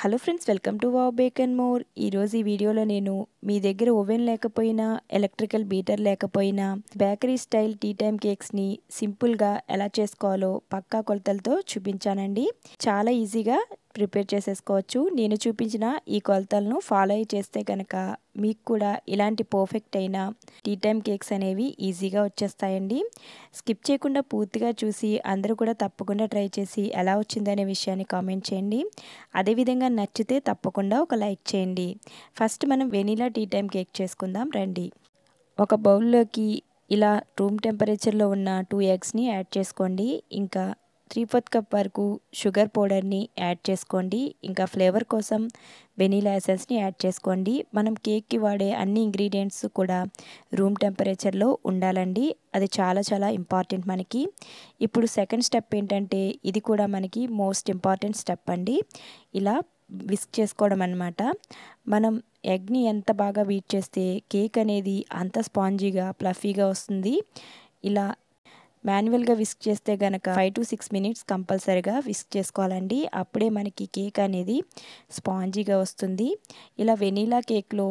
Hello friends, welcome to wow bake and more. ఈరోజు ఈ వీడియోలో నేను మీ దగ్గర ఓవెన్ లేకపోయినా, ఎలక్ట్రికల్ బీటర్ లేకపోయినా బేకరీ స్టైల్ టీ టైమ్ కేక్స్ని సింపుల్గా ఎలా చేసుకోవాలో పక్కా కొలతలతో చూపించానండి. చాలా ఈజీగా ప్రిపేర్ చేసేసుకోవచ్చు. నేను చూపించిన ఈ కొలతలను ఫాలో అయ్యి చేస్తే కనుక మీకు కూడా ఇలాంటి పర్ఫెక్ట్ అయిన టీ టైమ్ కేక్స్ అనేవి ఈజీగా వచ్చేస్తాయండి. స్కిప్ చేయకుండా పూర్తిగా చూసి అందరూ కూడా తప్పకుండా ట్రై చేసి ఎలా వచ్చిందనే విషయాన్ని కామెంట్ చేయండి. అదేవిధంగా నచ్చితే తప్పకుండా ఒక లైక్ చేయండి. ఫస్ట్ మనం వెనీలా టీ టైమ్ కేక్ చేసుకుందాం రండి. ఒక బౌల్లోకి ఇలా రూమ్ టెంపరేచర్లో ఉన్న 2 ఎగ్స్ని యాడ్ చేసుకోండి. ఇంకా 3/4 కప్ వరకు షుగర్ పౌడర్ని యాడ్ చేసుకోండి. ఇంకా ఫ్లేవర్ కోసం వెనీలా ఎసెన్స్ని యాడ్ చేసుకోండి. మనం కేక్కి వాడే అన్ని ఇంగ్రీడియంట్స్ కూడా రూమ్ టెంపరేచర్లో ఉండాలండి. అది చాలా చాలా ఇంపార్టెంట్ మనకి. ఇప్పుడు సెకండ్ స్టెప్ ఏంటంటే ఇది కూడా మనకి మోస్ట్ ఇంపార్టెంట్ స్టెప్ అండి. ఇలా విస్క్ చేసుకోవడం అన్నమాట. మనం ఎగ్ని ఎంత బాగా బీట్ చేస్తే కేక్ అనేది అంత స్పాంజీగా ఫ్లఫీగా వస్తుంది. ఇలా మాన్యువల్గా విస్క్ చేస్తే కనుక 5 to 6 మినిట్స్ కంపల్సరీగా విస్క్ చేసుకోవాలండి. అప్పుడే మనకి కేక్ అనేది స్పాంజీగా వస్తుంది. ఇలా వెనీలా కేక్లో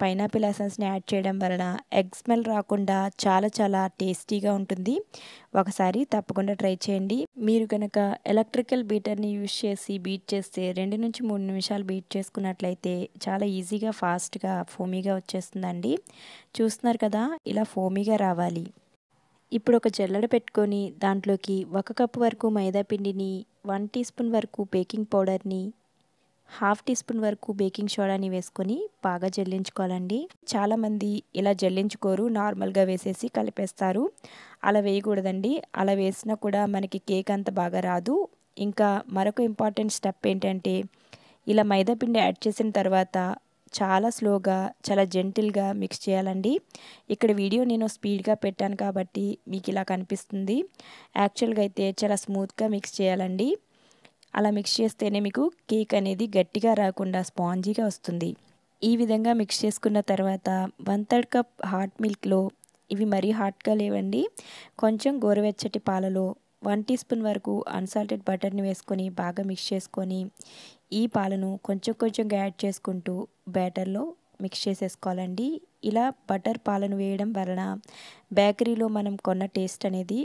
పైనాపిల్ ఎసెన్స్ని యాడ్ చేయడం వలన ఎగ్ స్మెల్ రాకుండా చాలా చాలా టేస్టీగా ఉంటుంది. ఒకసారి తప్పకుండా ట్రై చేయండి. మీరు కనుక ఎలక్ట్రికల్ బీటర్ని యూజ్ చేసి బీట్ చేస్తే 2 నుంచి 3 నిమిషాలు బీట్ చేసుకున్నట్లయితే చాలా ఈజీగా ఫాస్ట్గా ఫోమీగా వచ్చేస్తుందండి. చూస్తున్నారు కదా, ఇలా ఫోమీగా రావాలి. ఇప్పుడు ఒక జల్లెడ పెట్టుకొని దాంట్లోకి 1 కప్ వరకు మైదా పిండిని, 1 టీ స్పూన్ వరకు బేకింగ్ పౌడర్ని, 1/2 టీ స్పూన్ వరకు బేకింగ్ సోడాని వేసుకొని బాగా జల్లించుకోవాలండి. చాలామంది ఇలా జల్లించుకోరు, నార్మల్గా వేసేసి కలిపేస్తారు. అలా వేయకూడదండి. అలా వేసినా కూడా మనకి కేక్ అంత బాగా రాదు. ఇంకా మరొక ఇంపార్టెంట్ స్టెప్ ఏంటంటే ఇలా మైదా పిండి యాడ్ చేసిన తర్వాత చాలా స్లోగా, చాలా జెంటిల్గా మిక్స్ చేయాలండి. ఇక్కడ వీడియో నేను స్పీడ్గా పెట్టాను కాబట్టి మీకు ఇలా కనిపిస్తుంది. యాక్చువల్గా అయితే చాలా స్మూత్గా మిక్స్ చేయాలండి. అలా మిక్స్ చేస్తేనే మీకు కేక్ అనేది గట్టిగా రాకుండా స్పాంజీగా వస్తుంది. ఈ విధంగా మిక్స్ చేసుకున్న తర్వాత 1/3 కప్ హాట్ మిల్క్లో, ఇవి మరీ హాట్గా లేవండి, కొంచెం గోరువెచ్చటి పాలలో 1 టీ స్పూన్ వరకు అన్సాల్టెడ్ బటర్ని వేసుకొని బాగా మిక్స్ చేసుకొని ఈ పాలను కొంచెం కొంచెంగా యాడ్ చేసుకుంటూ బ్యాటర్లో మిక్స్ చేసేసుకోవాలండి. ఇలా బటర్ పాలను వేయడం వలన బేకరీలో మనం కొన్న టేస్ట్ అనేది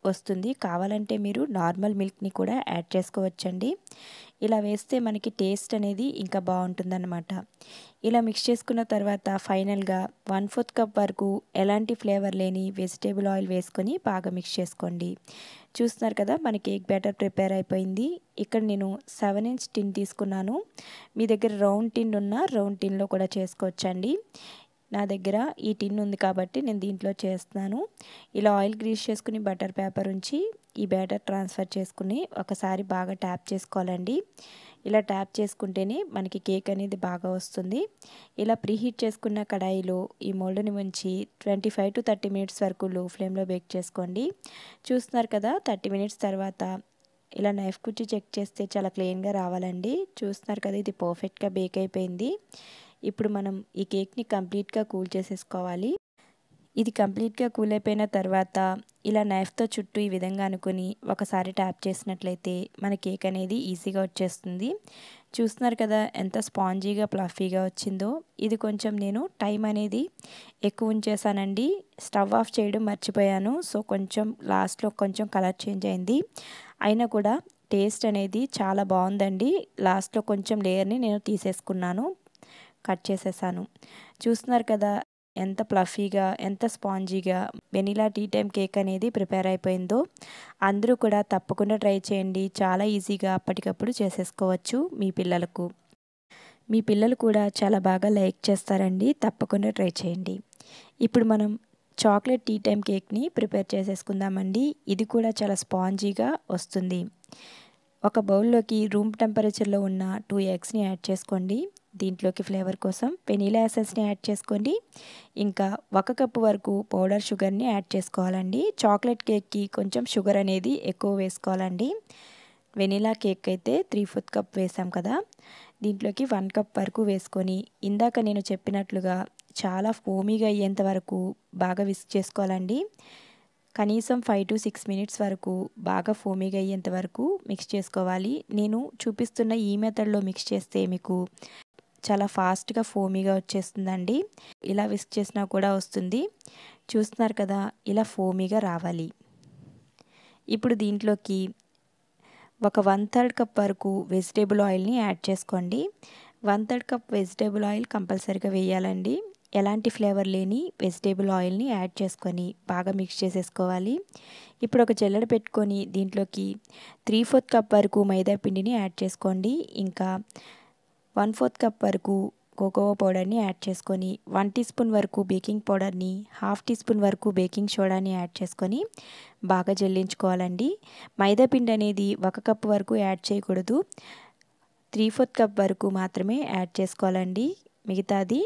వస్తుంది. కావాలంటే మీరు నార్మల్ మిల్క్ని కూడా యాడ్ చేసుకోవచ్చండి. ఇలా వేస్తే మనకి టేస్ట్ అనేది ఇంకా బాగుంటుందన్నమాట. ఇలా మిక్స్ చేసుకున్న తర్వాత ఫైనల్గా 1/4 కప్ వరకు ఎలాంటి ఫ్లేవర్ లేని వెజిటేబుల్ ఆయిల్ వేసుకొని బాగా మిక్స్ చేసుకోండి. చూస్తున్నారు కదా, మన కేక్ బ్యాటర్ ప్రిపేర్ అయిపోయింది. ఇక్కడ నేను 7 ఇంచ్ టిన్ తీసుకున్నాను. మీ దగ్గర రౌండ్ టిన్ ఉన్న రౌండ్ టిన్లో కూడా చేసుకోవచ్చండి. నా దగ్గర ఈ టిన్ ఉంది కాబట్టి నేను దీంట్లో చేస్తున్నాను. ఇలా ఆయిల్ గ్రీస్ చేసుకుని బటర్ పేపర్ ఉంచి ఈ బ్యాటర్ ట్రాన్స్ఫర్ చేసుకుని ఒకసారి బాగా ట్యాప్ చేసుకోవాలండి. ఇలా ట్యాప్ చేసుకుంటేనే మనకి కేక్ అనేది బాగా వస్తుంది. ఇలా ప్రీహీట్ చేసుకున్న కడాయిలో ఈ మోల్డ్ని ఉంచి 25 to 30 మినిట్స్ వరకు లో ఫ్లేమ్లో బేక్ చేసుకోండి. చూస్తున్నారు కదా, 30 మినిట్స్ తర్వాత ఇలా నైఫ్ కుచ్చి చెక్ చేస్తే చాలా క్లీన్గా రావాలండి. చూస్తున్నారు కదా, ఇది పర్ఫెక్ట్గా బేక్ అయిపోయింది. ఇప్పుడు మనం ఈ కేక్ని కంప్లీట్గా కూల్ చేసేసుకోవాలి. ఇది కంప్లీట్గా కూల్ అయిపోయిన తర్వాత ఇలా నైఫ్తో చుట్టూ ఈ విధంగా అనుకొని ఒకసారి ట్యాప్ చేసినట్లయితే మన కేక్ అనేది ఈజీగా వచ్చేస్తుంది. చూస్తున్నారు కదా ఎంత స్పాంజీగా ఫ్లఫీగా వచ్చిందో. ఇది కొంచెం నేను టైం అనేది ఎక్కువ ఉంచేసానండి. స్టవ్ ఆఫ్ చేయడం మర్చిపోయాను. సో కొంచెం లాస్ట్లో కొంచెం కలర్ చేంజ్ అయింది. అయినా కూడా టేస్ట్ అనేది చాలా బాగుందండి. లాస్ట్లో కొంచెం లేయర్ని నేను తీసేసుకున్నాను, కట్ చేసేసాను. చూస్తున్నారు కదా ఎంత ఫ్లఫీగా, ఎంత స్పాంజీగా వెనీలా టీ టైమ్ కేక్ అనేది ప్రిపేర్ అయిపోయిందో. అందరూ కూడా తప్పకుండా ట్రై చేయండి. చాలా ఈజీగా అప్పటికప్పుడు చేసేసుకోవచ్చు మీ పిల్లలకు. మీ పిల్లలు కూడా చాలా బాగా లైక్ చేస్తారండి. తప్పకుండా ట్రై చేయండి. ఇప్పుడు మనం చాక్లెట్ టీ టైమ్ కేక్ని ప్రిపేర్ చేసేసుకుందామండి. ఇది కూడా చాలా స్పాంజీగా వస్తుంది. ఒక బౌల్లోకి రూమ్ టెంపరేచర్లో ఉన్న 2 ఎగ్స్ని యాడ్ చేసుకోండి. దీంట్లోకి ఫ్లేవర్ కోసం వెనీలా ఎసెన్స్ని యాడ్ చేసుకోండి. ఇంకా 1 కప్పు వరకు పౌడర్ షుగర్ని యాడ్ చేసుకోవాలండి. చాక్లెట్ కేక్కి కొంచెం షుగర్ అనేది ఎక్కువ వేసుకోవాలండి. వెనీలా కేక్ అయితే 3/4 కప్ వేసాం కదా, దీంట్లోకి 1 కప్ వరకు వేసుకొని ఇందాక నేను చెప్పినట్లుగా చాలా ఫోమీగా అయ్యేంత వరకు బాగా విస్క్ చేసుకోవాలండి. కనీసం 5-6 మినిట్స్ వరకు బాగా ఫోమీగా అయ్యేంత వరకు మిక్స్ చేసుకోవాలి. నేను చూపిస్తున్న ఈ మెథడ్లో మిక్స్ చేస్తే మీకు చాలా ఫాస్ట్గా ఫోమీగా వచ్చేస్తుందండి. ఇలా విస్క్ చేసినా కూడా వస్తుంది. చూస్తున్నారు కదా, ఇలా ఫోమీగా రావాలి. ఇప్పుడు దీంట్లోకి ఒక 1/3 కప్ వరకు వెజిటేబుల్ ఆయిల్ని యాడ్ చేసుకోండి. 1/3 కప్ వెజిటేబుల్ ఆయిల్ కంపల్సరీగా వేయాలండి. ఎలాంటి ఫ్లేవర్ లేని వెజిటేబుల్ ఆయిల్ని యాడ్ చేసుకొని బాగా మిక్స్ చేసేసుకోవాలి. ఇప్పుడు ఒక జల్లెడ పెట్టుకొని దీంట్లోకి 3/4 కప్ వరకు మైదా పిండిని యాడ్ చేసుకోండి. ఇంకా 1/4 కప్ వరకు కోకోవా పౌడర్ని యాడ్ చేసుకొని 1 టీ స్పూన్ వరకు బేకింగ్ పౌడర్ని, 1/2 టీ స్పూన్ వరకు బేకింగ్ సోడాని యాడ్ చేసుకొని బాగా జల్లించుకోవాలండి. మైదా పిండి అనేది 1 కప్ వరకు యాడ్ చేయకూడదు. 3/4 కప్ వరకు మాత్రమే యాడ్ చేసుకోవాలండి. మిగతాది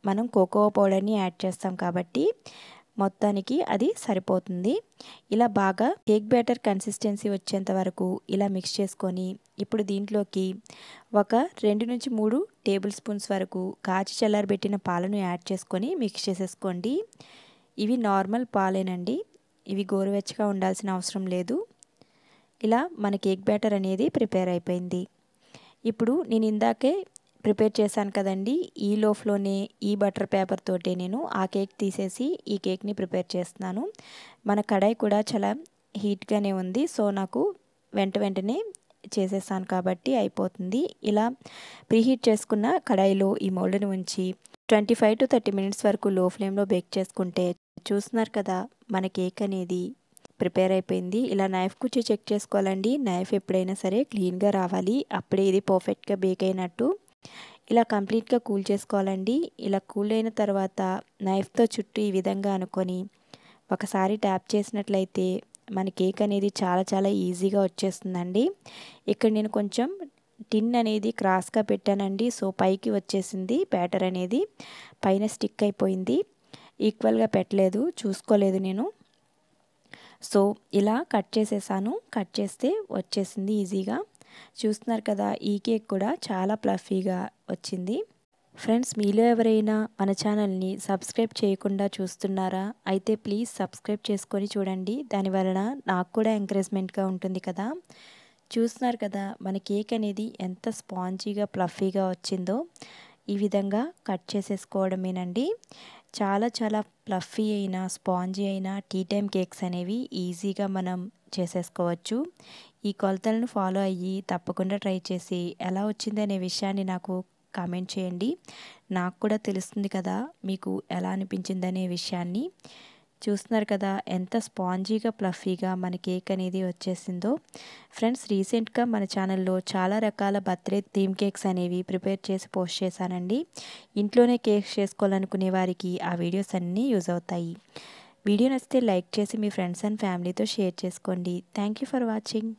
మనం కోకోవా పౌడర్ని యాడ్ చేస్తాం కాబట్టి మొత్తానికి అది సరిపోతుంది. ఇలా బాగా కేక్ బ్యాటర్ కన్సిస్టెన్సీ వచ్చేంత వరకు ఇలా మిక్స్ చేసుకొని ఇప్పుడు దీంట్లోకి ఒక 2-3 టేబుల్ స్పూన్స్ వరకు కాచి చల్లారబెట్టిన పాలను యాడ్ చేసుకొని మిక్స్ చేసేసుకోండి. ఇవి నార్మల్ పాలేనండి. ఇవి గోరువెచ్చగా ఉండాల్సిన అవసరం లేదు. ఇలా మన కేక్ బ్యాటర్ అనేది ప్రిపేర్ అయిపోయింది. ఇప్పుడు నేను ఇందాకే ప్రిపేర్ చేశాను కదండి, ఈ లోఫ్లోనే ఈ బటర్ పేపర్ తోటే నేను ఆ కేక్ తీసేసి ఈ కేక్ని ప్రిపేర్ చేస్తున్నాను. మన కడాయి కూడా చాలా హీట్గానే ఉంది. సో నాకు వెంటనే చేసేసాను కాబట్టి అయిపోతుంది. ఇలా ప్రీహీట్ చేసుకున్న కడాయిలో ఈ మౌల్డ్ని ఉంచి 25-30 మినిట్స్ వరకు లో ఫ్లేమ్లో బేక్ చేసుకుంటే చూస్తున్నారు కదా, మన కేక్ అనేది ప్రిపేర్ అయిపోయింది. ఇలా నైఫ్ కుచ్చి చెక్ చేసుకోవాలండి. నైఫ్ ఎప్పుడైనా సరే క్లీన్గా రావాలి. అప్పుడే ఇది పర్ఫెక్ట్గా బేక్ అయినట్టు. ఇలా కంప్లీట్గా కూల్ చేసుకోవాలండి. ఇలా కూల్ అయిన తర్వాత నైఫ్తో చుట్టూ ఈ విధంగా అనుకొని ఒకసారి ట్యాప్ చేసినట్లయితే మన కేక్ అనేది చాలా ఈజీగా వచ్చేస్తుందండి. ఇక్కడ నేను కొంచెం టిన్ అనేది క్రాస్గా పెట్టానండి. సో పైకి వచ్చేసింది బ్యాటర్ అనేది, పైన స్టిక్ అయిపోయింది. ఈక్వల్గా పెట్టలేదు, చూసుకోలేదు నేను. సో ఇలా కట్ చేసేసాను. కట్ చేస్తే వచ్చేసింది ఈజీగా. చూస్తున్నారు కదా, ఈ కేక్ కూడా చాలా ప్లఫీగా వచ్చింది. ఫ్రెండ్స్, మీలో ఎవరైనా మన ఛానల్ని సబ్స్క్రైబ్ చేయకుండా చూస్తున్నారా? అయితే ప్లీజ్ సబ్స్క్రైబ్ చేసుకొని చూడండి. దానివలన నాకు కూడా ఎంకరేజ్మెంట్గా ఉంటుంది కదా. చూస్తున్నారు కదా, మన కేక్ అనేది ఎంత స్పాంజీగా ప్లఫీగా వచ్చిందో. ఈ విధంగా కట్ చేసేసుకోవడమేనండి. చాలా ప్లఫీ అయిన, స్పాంజీ అయిన టీ టైమ్ కేక్స్ అనేవి ఈజీగా మనం చేసేసుకోవచ్చు. ఈ కొలతలను ఫాలో అయ్యి తప్పకుండా ట్రై చేసి ఎలా వచ్చిందనే విషయాన్ని నాకు కామెంట్ చేయండి. నాకు కూడా తెలుస్తుంది కదా మీకు ఎలా అనిపించిందనే విషయాన్ని. చూస్తున్నారు కదా ఎంత స్పాంజీగా ప్లఫీగా మన కేక్ అనేది వచ్చేసిందో. ఫ్రెండ్స్, రీసెంట్గా మన ఛానల్లో చాలా రకాల బర్త్డే థీమ్ కేక్స్ అనేవి ప్రిపేర్ చేసి పోస్ట్ చేశానండి. ఇంట్లోనే కేక్స్ చేసుకోవాలనుకునే వారికి ఆ వీడియోస్ అన్నీ యూజ్ అవుతాయి. వీడియో నచ్చితే లైక్ చేసి మీ ఫ్రెండ్స్ అండ్ ఫ్యామిలీతో షేర్ చేసుకోండి. Thank you for watching.